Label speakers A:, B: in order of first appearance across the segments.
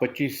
A: 25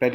A: 1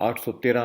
A: 813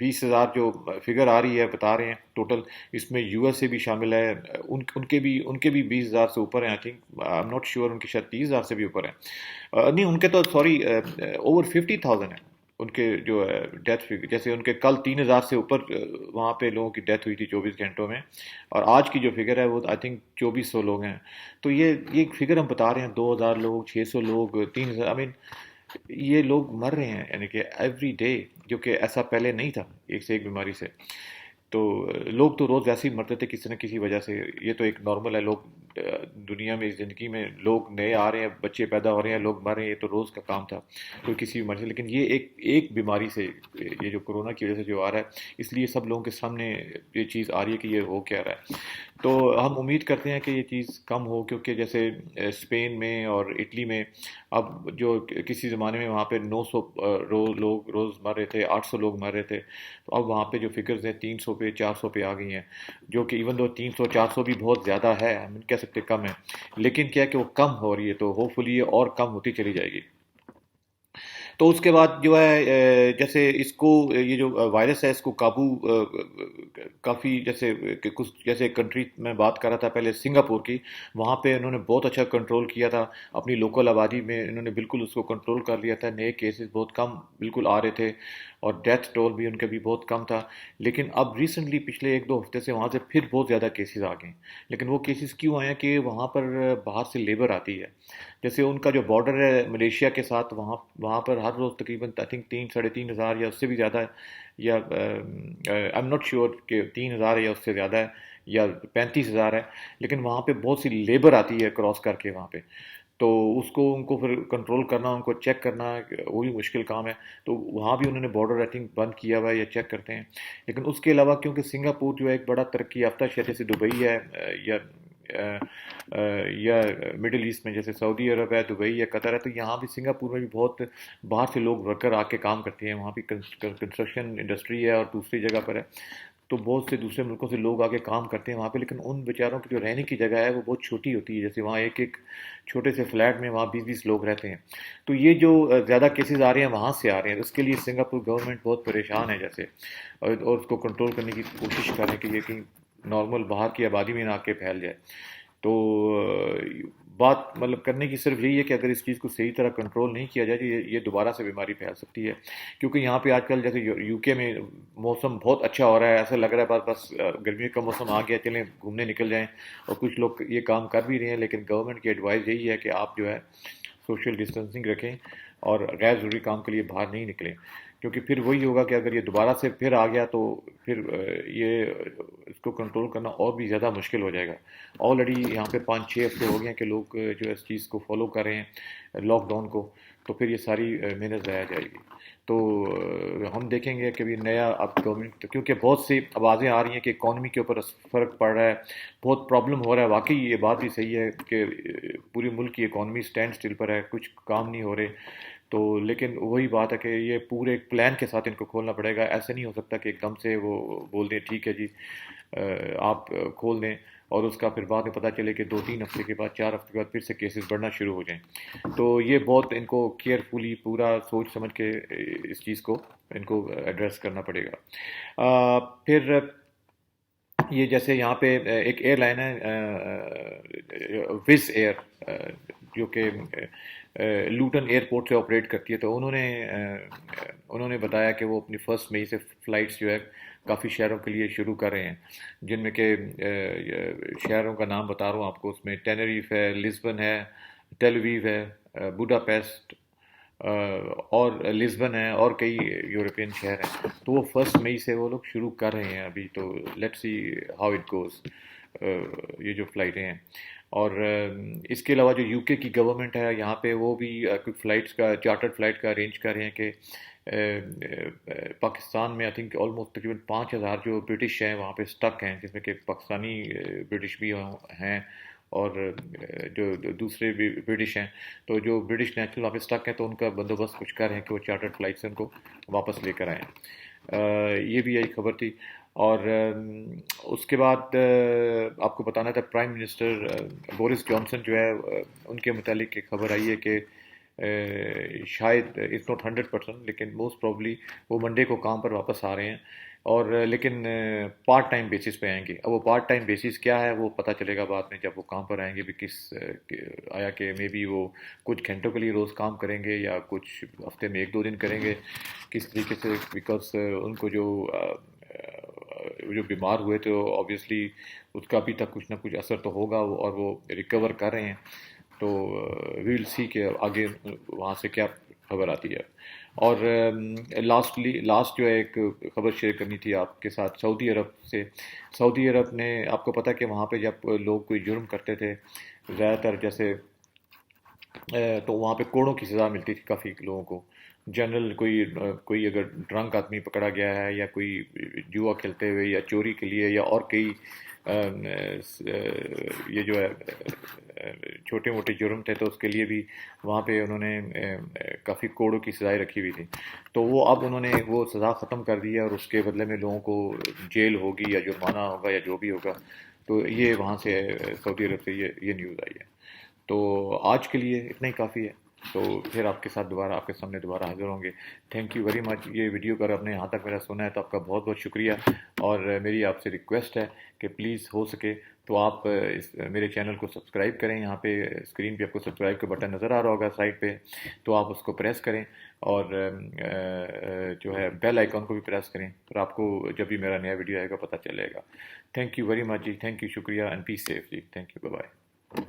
A: 20,000 جو فگر آ رہی ہے بتا رہے ہیں ٹوٹل، اس میں یو ایس اے بھی شامل ہے، ان کے بھی 20,000 سے اوپر ہیں، I think I am not sure, ان کی شاید 30,000 سے بھی اوپر ہیں، نہیں ان کے تو سوری اوور 50,000 ہیں ان کے جو ڈیتھ فگر، جیسے ان کے کل 3,000 سے اوپر وہاں پہ لوگوں کی ڈیتھ ہوئی تھی 24 گھنٹوں میں، اور آج کی جو فگر ہے وہ آئی تھنک 2,400 لوگ ہیں. تو یہ فگر ہم بتا رہے ہیں، 2,000 لوگ، 600 لوگ، 3,000، آئی مین یہ لوگ مر رہے ہیں یعنی کہ ایوری ڈے، جو کہ ایسا پہلے نہیں تھا ایک سے ایک بیماری سے. تو لوگ تو روز ویسے ہی مرتے تھے کسی نہ کسی وجہ سے، یہ تو ایک نارمل ہے. لوگ دنیا میں زندگی میں لوگ نئے آ رہے ہیں، بچے پیدا ہو رہے ہیں، لوگ مر رہے ہیں، یہ تو روز کا کام تھا کوئی کسی بیماری سے. لیکن یہ ایک بیماری سے، یہ جو کرونا کی وجہ سے جو آ رہا ہے، اس لیے سب لوگوں کے سامنے یہ چیز آ رہی ہے کہ یہ ہو کیا رہا ہے. تو ہم امید کرتے ہیں کہ یہ چیز کم ہو، کیونکہ جیسے اسپین میں اور اٹلی میں اب جو کسی زمانے میں وہاں پہ 900 لوگ روز مر رہے تھے، 800 لوگ مر رہے تھے، تو اب وہاں پہ جو فگرز ہیں 300 پہ 400 پہ آ گئی ہیں، جو کہ ایون دو 300 400 بھی بہت زیادہ ہے، ہم نہیں کہہ سکتے کم ہے، لیکن کیا کہ وہ کم ہو رہی ہے، تو ہوپ فلی یہ اور کم ہوتی چلی جائے گی. تو اس کے بعد جو ہے جیسے اس کو یہ جو وائرس ہے اس کو قابو کافی، جیسے کہ کچھ جیسے کنٹری میں بات کر رہا تھا پہلے سنگاپور کی، وہاں پہ انہوں نے بہت اچھا کنٹرول کیا تھا اپنی لوکل آبادی میں، انہوں نے بالکل اس کو کنٹرول کر لیا تھا، نئے کیسز بہت کم بالکل آ رہے تھے، اور ڈیتھ ٹول بھی ان کا بھی بہت کم تھا. لیکن اب ریسنٹلی پچھلے 1-2 ہفتے سے وہاں سے پھر بہت زیادہ کیسز آ گئے ہیں. لیکن وہ کیسز کیوں آئے ہیں کہ وہاں پر باہر سے لیبر آتی ہے، جیسے ان کا جو بارڈر ہے ملیشیا کے ساتھ، وہاں پر ہر روز تقریباً آئی تھنک 3-3.5 ہزار یا اس سے بھی زیادہ ہے، یا آئی ایم ناٹ شیور کہ 3,000 ہے یا اس سے زیادہ ہے یا 35,000 ہے، لیکن وہاں پہ بہت سی لیبر آتی ہے کراس کر کے وہاں پہ. تو اس کو ان کو پھر کنٹرول کرنا، ان کو چیک کرنا وہ بھی مشکل کام ہے. تو وہاں بھی انہوں نے بارڈر آئی تھنک بند کیا ہوا ہے یا چیک کرتے ہیں. لیکن اس کے علاوہ کیونکہ سنگاپور جو ہے ایک بڑا ترقی یافتہ شہر، جیسے دبئی ہے یا یا مڈل ایسٹ میں جیسے سعودی عرب ہے، دبئی ہے، قطر ہے، تو یہاں بھی سنگاپور میں بھی بہت باہر سے لوگ ورکر آ کے کام کرتے ہیں. وہاں بھی کنسٹرکشن انڈسٹری ہے اور دوسری جگہ پر ہے، تو بہت سے دوسرے ملکوں سے لوگ آ کے کام کرتے ہیں وہاں پہ. لیکن ان بیچاروں کی جو رہنے کی جگہ ہے وہ بہت چھوٹی ہوتی ہے، جیسے وہاں ایک ایک چھوٹے سے فلیٹ میں وہاں 20-20 لوگ رہتے ہیں. تو یہ جو زیادہ کیسز آ رہے ہیں وہاں سے آ رہے ہیں، اس کے لیے سنگاپور گورنمنٹ بہت پریشان ہے جیسے، اور اس کو کنٹرول کرنے کی کوشش کر رہے ہیں کہ یہ کہیں نارمل باہر کی آبادی میں نہ آ کے پھیل جائے. تو بات مطلب کرنے کی صرف یہی ہے کہ اگر اس چیز کو صحیح طرح کنٹرول نہیں کیا جائے تو یہ دوبارہ سے بیماری پھیل سکتی ہے. کیونکہ یہاں پہ آج کل جیسے یو کے میں موسم بہت اچھا ہو رہا ہے، ایسا لگ رہا ہے بس گرمی کا موسم آ گیا، چلیں گھومنے نکل جائیں، اور کچھ لوگ یہ کام کر بھی رہے ہیں. لیکن گورنمنٹ کی ایڈوائز یہی ہے کہ آپ جو ہے سوشل ڈسٹینسنگ رکھیں اور غیر ضروری کام کے لیے باہر نہیں نکلیں، کیونکہ پھر وہی ہوگا کہ اگر یہ دوبارہ سے پھر آ گیا تو پھر یہ اس کو کنٹرول کرنا اور بھی زیادہ مشکل ہو جائے گا. آلریڈی یہاں پہ 5-6 ہفتے ہو گئے ہیں کہ لوگ جو اس چیز کو فالو کر رہے ہیں لاک ڈاؤن کو، تو پھر یہ ساری محنت ضائع جائے گی. تو ہم دیکھیں گے کہ بھی نیا اب گورنمنٹ، کیونکہ بہت سی آوازیں آ رہی ہیں کہ اکانومی کے اوپر فرق پڑ رہا ہے، بہت پرابلم ہو رہا ہے. واقعی یہ بات بھی صحیح ہے کہ پوری ملک کی اکانومی سٹینڈ سٹل پر ہے، کچھ کام نہیں ہو رہے. تو لیکن وہی بات ہے کہ یہ پورے ایک پلان کے ساتھ ان کو کھولنا پڑے گا. ایسے نہیں ہو سکتا کہ ایک دم سے وہ بول دیں ٹھیک ہے جی آپ کھول دیں، اور اس کا پھر بعد میں پتہ چلے کہ 2-3 ہفتے کے بعد 4 ہفتے کے بعد پھر سے کیسز بڑھنا شروع ہو جائیں. تو یہ بہت ان کو کیئرفلی پورا سوچ سمجھ کے اس چیز کو ان کو ایڈریس کرنا پڑے گا. پھر یہ جیسے یہاں پہ ایک ایئر لائن ہے وز ایئر، جو کہ لوٹن ایئرپورٹ سے آپریٹ کرتی ہے. تو انہوں نے بتایا کہ وہ اپنی 1 مئی سے فلائٹس جو ہے کافی شہروں کے لیے شروع کر رہے ہیں، جن میں کہ شہروں کا نام بتا رہا ہوں آپ کو، اس میں ٹینریف ہے، لسبن ہے، ٹیل اویو ہے، بوڈاپیسٹ اور لسبن ہے، اور کئی یورپین شہر ہیں. تو وہ 1 مئی سے وہ لوگ شروع کر رہے ہیں ابھی. تو let see how it goes یہ جو فلائٹیں ہیں. اور اس کے علاوہ جو یو کے کی گورنمنٹ ہے یہاں پہ، وہ بھی کچھ فلائٹس کا چارٹرڈ فلائٹ کا ارینج کر رہے ہیں کہ پاکستان میں آئی تھنک آلموسٹ تقریباً 5,000 جو برٹش ہیں وہاں پہ اسٹک ہیں، جس میں کہ پاکستانی برٹش بھی ہیں اور جو دوسرے بھی برٹش ہیں. تو جو برٹش نیشنل وہاں پہ اسٹک ہیں تو ان کا بندوبست کچھ کر رہے ہیں کہ وہ چارٹرڈ فلائٹ سے ان کو واپس لے کر آئیں. یہ بھی ایک خبر تھی. اور اس کے بعد آپ کو بتانا تھا پرائم منسٹر بورس جانسن جو ہے ان کے متعلق ایک خبر آئی ہے کہ شاید اٹس ناٹ 100%، لیکن موسٹ پرابلی وہ منڈے کو کام پر واپس آ رہے ہیں، اور لیکن پارٹ ٹائم بیسس پہ آئیں گے۔ اب وہ پارٹ ٹائم بیسس کیا ہے وہ پتہ چلے گا بعد میں جب وہ کام پر آئیں گے بھی، آیا کہ مے بی وہ کچھ گھنٹوں کے لیے روز کام کریں گے یا کچھ ہفتے میں 1-2 دن کریں گے، کس طریقے سے، بیکاز ان کو جو بیمار ہوئے تھے آبویسلی اس کا ابھی تک کچھ نہ کچھ اثر تو ہوگا، اور وہ ریکور کر رہے ہیں، تو وی ول سی کہ آگے وہاں سے کیا خبر آتی ہے۔ اور لاسٹ جو ہے ایک خبر شیئر کرنی تھی آپ کے ساتھ سعودی عرب سے۔ سعودی عرب نے، آپ کو پتہ کہ وہاں پہ جب لوگ کوئی جرم کرتے تھے زیادہ تر، جیسے تو وہاں پہ کوڑوں کی سزا ملتی تھی کافی لوگوں کو۔ جنرل کوئی اگر ڈرنک آدمی پکڑا گیا ہے، یا کوئی جوا کھیلتے ہوئے، یا چوری کے لیے، یا اور کئی یہ جو ہے چھوٹے موٹے جرم تھے، تو اس کے لیے بھی وہاں پہ انہوں نے کافی کوڑوں کی سزائیں رکھی ہوئی تھی۔ تو وہ اب انہوں نے وہ سزا ختم کر دی ہے، اور اس کے بدلے میں لوگوں کو جیل ہوگی یا جرمانہ ہوگا یا جو بھی ہوگا۔ تو یہ وہاں سے سعودی عرب سے یہ نیوز آئی ہے۔ تو آج کے لیے اتنا ہی کافی ہے، تو پھر آپ کے ساتھ دوبارہ، آپ کے سامنے دوبارہ حاضر ہوں گے۔ تھینک یو ویری مچ۔ یہ ویڈیو اگر آپ نے یہاں تک میرا سنا ہے تو آپ کا بہت بہت شکریہ، اور میری آپ سے ریکویسٹ ہے کہ پلیز ہو سکے تو آپ میرے چینل کو سبسکرائب کریں۔ یہاں پہ اسکرین پہ آپ کو سبسکرائب کا بٹن نظر آ رہا ہوگا سائڈ پہ، تو آپ اس کو پریس کریں، اور جو ہے بیل آئیکن کو بھی پریس کریں، اور آپ کو جب بھی میرا نیا ویڈیو آئے گا پتہ چلے گا۔ تھینک یو ویری مچ جی، تھینک یو، شکریہ، اینڈ بی سیف جی، تھینک یو، بائے بائے۔